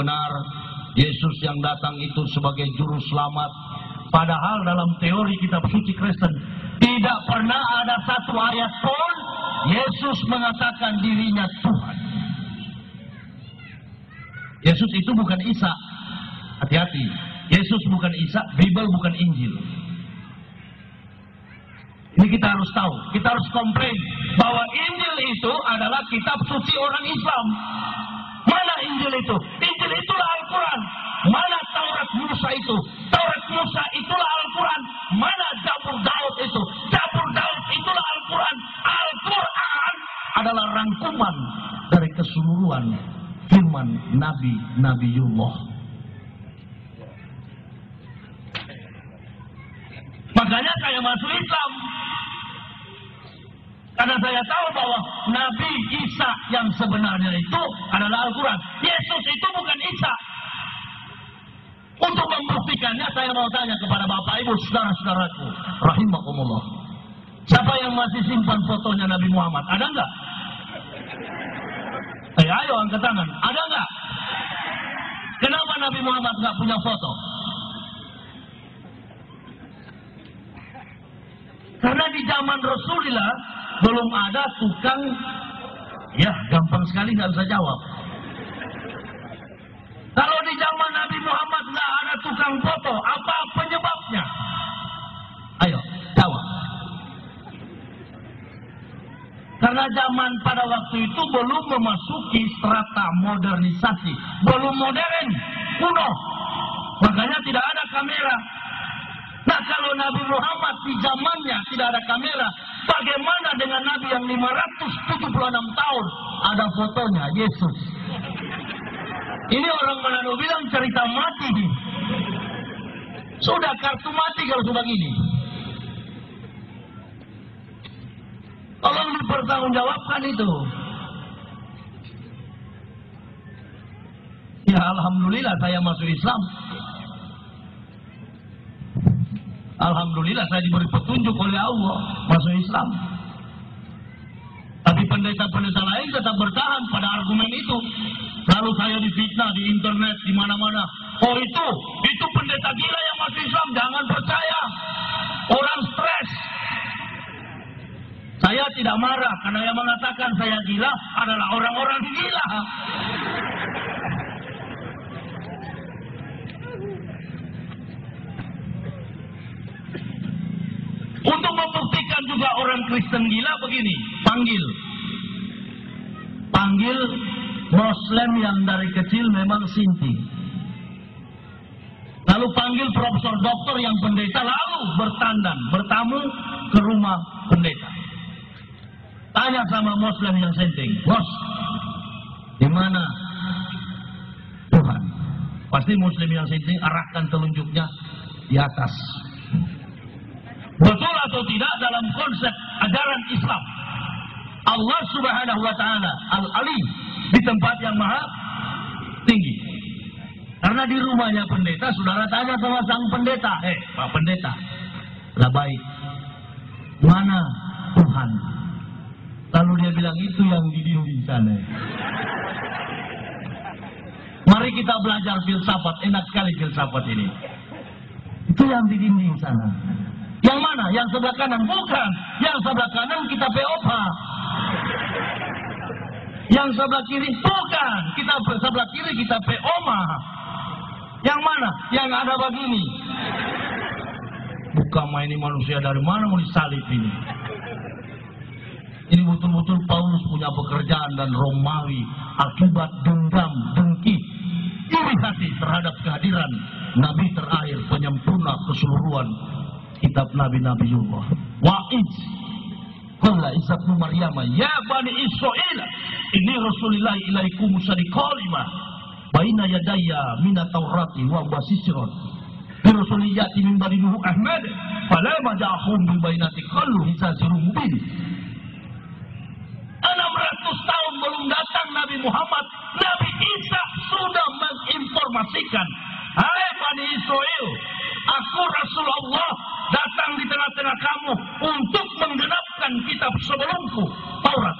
benar Yesus yang datang itu sebagai juru selamat. Padahal dalam teori kitab suci Kristen tidak pernah ada satu ayat pun Yesus mengatakan dirinya Tuhan. Yesus itu bukan Isa. Hati-hati, Yesus bukan Isa, Bible bukan Injil. Ini kita harus tahu, kita harus komplain bahwa Injil itu adalah kitab suci orang Islam. Mana Injil itu? Injil itulah Al-Quran. Mana Taurat Musa itu? Taurat Musa itulah Al-Quran. Mana Zabur Daud itu? Zabur Daud itulah Al-Quran. Al-Quran adalah rangkuman dari keseluruhan firman Nabiullah. Makanya saya masuk Islam. Karena saya tahu bahwa Nabi Isa yang sebenarnya itu adalah Al-Quran. Yesus itu bukan Isa. Untuk membuktikannya saya mau tanya kepada Bapak Ibu saudara-saudaraku rahimakumullah. Siapa yang masih simpan fotonya Nabi Muhammad? Ada enggak? Ayo angkat tangan. Ada enggak? Kenapa Nabi Muhammad enggak punya foto? Karena di zaman Rasulullah belum ada tukang, ya gampang sekali nggak bisa jawab. Kalau di zaman Nabi Muhammad nggak ada tukang foto, apa penyebabnya? Ayo, jawab. Karena zaman pada waktu itu belum memasuki strata modernisasi, belum modern, kuno. Makanya tidak ada kamera. Nah kalau Nabi Muhammad di zamannya tidak ada kamera, bagaimana dengan Nabi yang 576 tahun ada fotonya, Yesus? Ini orang Manado bilang cerita mati. Sudah kartu mati kalau sudah gini. Tolong dipertanggungjawabkan itu. Ya alhamdulillah saya masuk Islam. Alhamdulillah saya diberi petunjuk oleh Allah masuk Islam. Tapi pendeta-pendeta lain tetap bertahan pada argumen itu. Lalu saya difitnah di internet, di mana-mana. Oh itu pendeta gila yang masuk Islam, jangan percaya. Orang stres. Saya tidak marah karena yang mengatakan saya gila adalah orang-orang gila. Untuk membuktikan juga orang Kristen gila begini, panggil Muslim yang dari kecil memang sinting. Lalu panggil profesor doktor yang pendeta, lalu bertamu ke rumah pendeta. Tanya sama Muslim yang sinting, bos, di mana Tuhan? Pasti Muslim yang sinting arahkan telunjuknya di atas. Betul atau tidak dalam konsep ajaran Islam, Allah Subhanahu wa Ta'ala Al-Alim di tempat yang maha tinggi. Karena di rumahnya pendeta, saudara tanya sama sang pendeta, Pak pendeta, lah baik, mana Tuhan? Lalu dia bilang itu yang di dinding sana. Mari kita belajar filsafat, enak sekali filsafat ini. Itu yang di dinding sana. Yang mana? Yang sebelah kanan? Bukan. Yang sebelah kanan kita POP. Yang sebelah kiri? Bukan. Kita sebelah kiri kita POMA. Yang mana? Yang ada begini. Bukan main ini manusia dari mana mau disalib ini. Ini betul-betul Paulus punya pekerjaan dan Romawi akibat dendam, dengki, iri hati terhadap kehadiran Nabi terakhir penyempurna keseluruhan kitab Nabi-Nabiullah. Wa'id qala Isa bin Maryam ya bani Israil inni rasulillah ilaikum musaddiqan lima baina yadayya min at-taurati wa basisran bi rasuliyati min bani Nuh Ahmad fala majahum bil bainati qallu hisazirun mubin. 600 tahun belum datang Nabi Muhammad, Nabi Isa sudah menginformasikan, hai Bani Israel, aku Rasulullah datang di tengah-tengah kamu untuk menggenapkan kitab sebelumku, Taurat.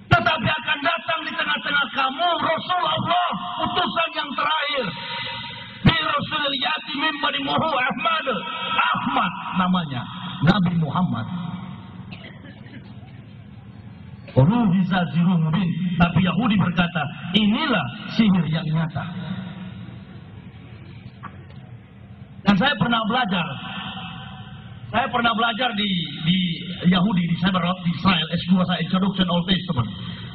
Tetapi akan datang di tengah-tengah kamu Tapi Yahudi berkata, inilah sihir yang nyata. Dan saya pernah belajar di Yahudi, di Seberot, di Israel, S2 saya, Introduction Old Testament.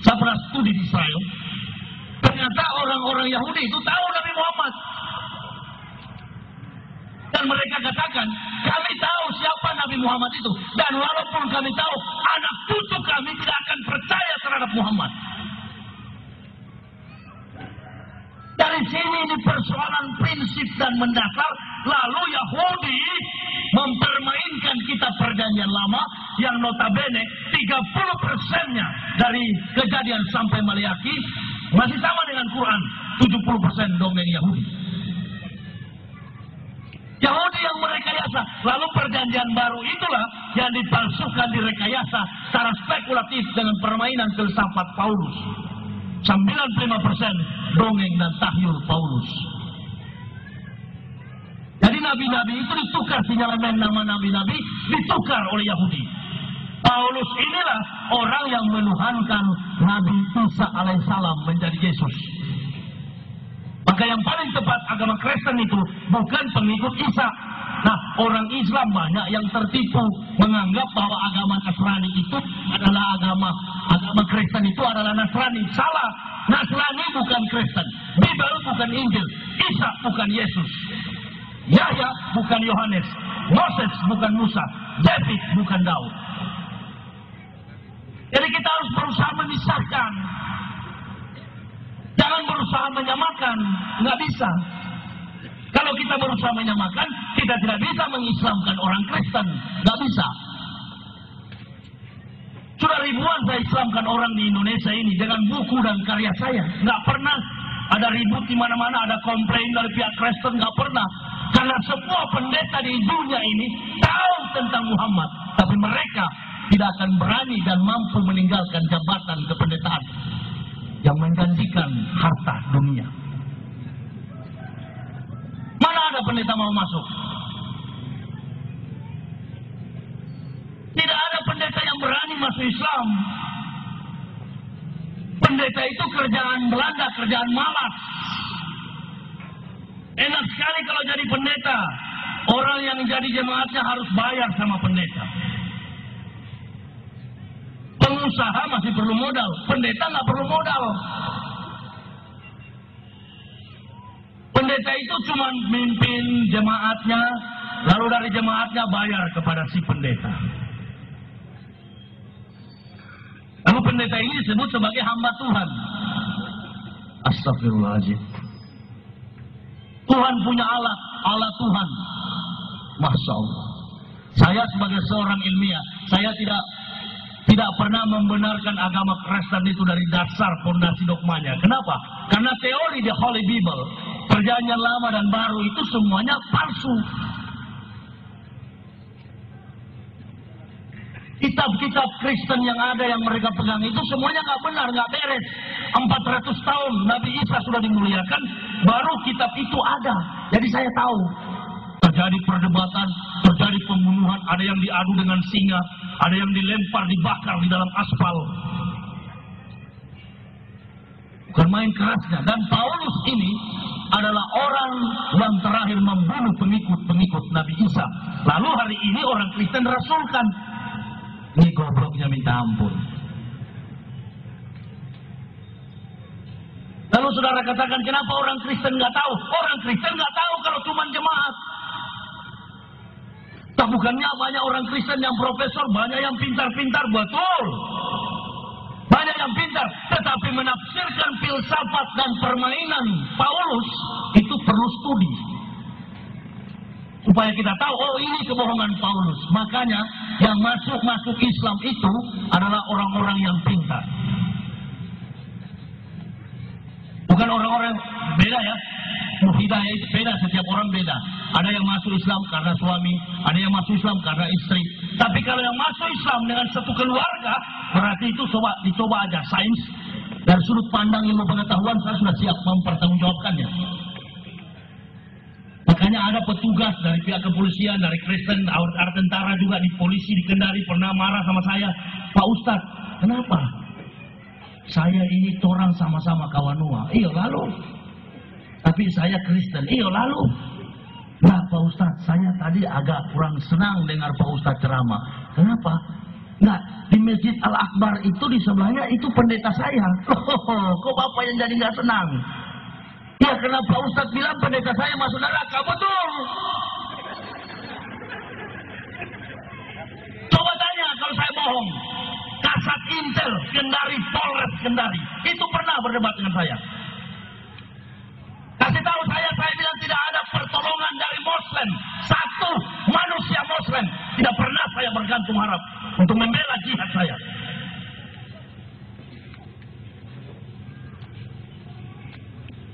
Saya pernah studi di Israel. Ternyata orang-orang Yahudi itu tahu Nabi Muhammad. Dan mereka katakan, kami tahu siapa Nabi Muhammad itu. Dan walaupun kami tahu, anak cucu kami tidak akan percaya terhadap Muhammad. Dari sini ini persoalan prinsip dan mendasar. Lalu Yahudi mempermainkan kitab perjanjian lama yang notabene 30%-nya dari Kejadian sampai Maleakhi masih sama dengan Quran. 70% dongeng Yahudi. Yahudi yang merekayasa. Lalu perjanjian baru itulah yang dipalsukan, direkayasa secara spekulatif dengan permainan filsafat Paulus. 95% dongeng dan tahyul Paulus. Jadi nabi-nabi itu ditukar, sinyalemen nama nabi-nabi ditukar oleh Yahudi. Paulus inilah orang yang menuhankan Nabi Isa alaihissalam menjadi Yesus. Maka yang paling tepat agama Kristen itu bukan pengikut Isa. Nah, orang Islam banyak yang tertipu menganggap bahwa agama Nasrani itu adalah agama Kristen itu adalah Nasrani. Salah. Nasrani bukan Kristen. Bible bukan Injil. Isa bukan Yesus. Yahya bukan Yohanes. Moses bukan Musa. David bukan Daud. Jadi kita harus berusaha memisahkan. Jangan berusaha menyamakan. Nggak bisa. Kalau kita berusaha menyamakan, kita tidak bisa mengislamkan orang Kristen. Nggak bisa. Sudah ribuan saya islamkan orang di Indonesia ini dengan buku dan karya saya. Nggak pernah ada ribut di mana-mana, ada komplain dari pihak Kristen, nggak pernah. Karena semua pendeta di dunia ini tahu tentang Muhammad, tapi mereka tidak akan berani dan mampu meninggalkan jabatan kependetaan yang menjanjikan harta dunia. Mana ada pendeta mau masuk? Tidak ada pendeta yang berani masuk Islam. Pendeta itu kerjaan Belanda, kerjaan malas. Enak sekali kalau jadi pendeta. Orang yang jadi jemaatnya harus bayar sama pendeta. Pengusaha masih perlu modal, pendeta nggak perlu modal. Pendeta itu cuma mimpin jemaatnya, lalu dari jemaatnya bayar kepada si pendeta. Lalu pendeta ini disebut sebagai hamba Tuhan. Astagfirullahaladzim. Tuhan punya alat, alat Tuhan. Masya Allah. Saya sebagai seorang ilmiah, saya tidak pernah membenarkan agama Kristen itu dari dasar fondasi dogmanya. Kenapa? Karena teori the Holy Bible, perjanjian lama dan baru itu semuanya palsu. Kitab-kitab Kristen yang ada yang mereka pegang itu semuanya nggak benar, nggak beres. 400 tahun Nabi Isa sudah dimuliakan, baru kitab itu ada. Jadi saya tahu terjadi perdebatan, terjadi pembunuhan, ada yang diadu dengan singa, ada yang dilempar, dibakar di dalam aspal. Bukan main kerasnya. Dan Paulus ini adalah orang yang terakhir membunuh pengikut Nabi Isa. Lalu hari ini orang Kristen rasulkan. Ini gobloknya minta ampun. Lalu saudara katakan, kenapa orang Kristen nggak tahu? Orang Kristen nggak tahu kalau cuma jemaat. Tak bukannya banyak orang Kristen yang profesor, banyak yang pintar-pintar, betul. Banyak yang pintar, tetapi menafsirkan filsafat dan permainan Paulus itu perlu studi. Supaya kita tahu, oh ini kebohongan Paulus. Makanya yang masuk Islam itu adalah orang-orang yang pintar. Bukan orang-orang beda ya. Hidayah itu beda, setiap orang beda. Ada yang masuk Islam karena suami, ada yang masuk Islam karena istri. Tapi kalau yang masuk Islam dengan satu keluarga, berarti itu dicoba aja sains. Dari sudut pandang ilmu pengetahuan saya sudah siap mempertanggungjawabkannya. Makanya ada petugas dari pihak kepolisian, dari Kristen, tentara juga di polisi di Kendari pernah marah sama saya. Pak Ustadz, kenapa? Saya ini torang sama-sama kawanua. Iya lalu. Tapi saya Kristen. Iya lalu. Nah Pak Ustadz, saya tadi agak kurang senang dengar Pak Ustadz ceramah. Kenapa? Nah, di Masjid Al-Akbar itu di sebelahnya itu pendeta saya. Kok Bapak yang jadi nggak senang? Ya karena Pak Ustadz bilang pendeta saya masuk neraka. Betul. Coba tanya kalau saya bohong. Kasat Intel Kendari, Polres Kendari itu pernah berdebat dengan saya. Kasih tahu saya bilang tidak ada pertolongan dari Muslim. Satu manusia Muslim tidak pernah saya bergantung harap untuk membela jihad saya.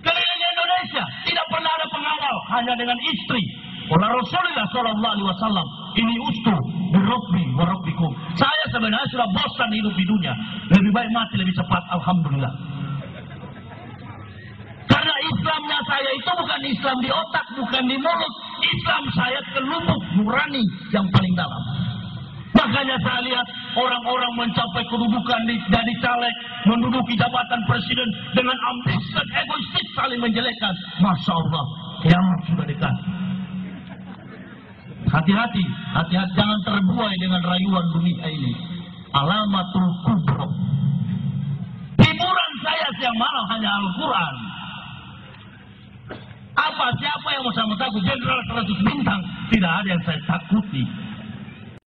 Keliling Indonesia tidak pernah ada pengawal, hanya dengan istri. Oleh Rasulullah SAW, ini ustu birobbi warobbikum. Saya sebenarnya sudah bosan hidup di dunia. Lebih baik mati lebih cepat, alhamdulillah. Karena Islamnya saya itu bukan Islam di otak, bukan di mulut. Islam saya ke lubuk nurani yang paling dalam. Makanya saya lihat orang-orang mencapai kedudukan jadi caleg, menduduki jabatan presiden dengan ambisi dan egoistik saling menjelekkan. Masya Allah, kiamat sudah dekat. Hati-hati, jangan terbuai dengan rayuan dunia ini. Alamatul kubro. Hiburan saya siang malam hanya Al-Quran. Siapa yang mau sama takut? Jenderal 100 bintang. Tidak ada yang saya takuti.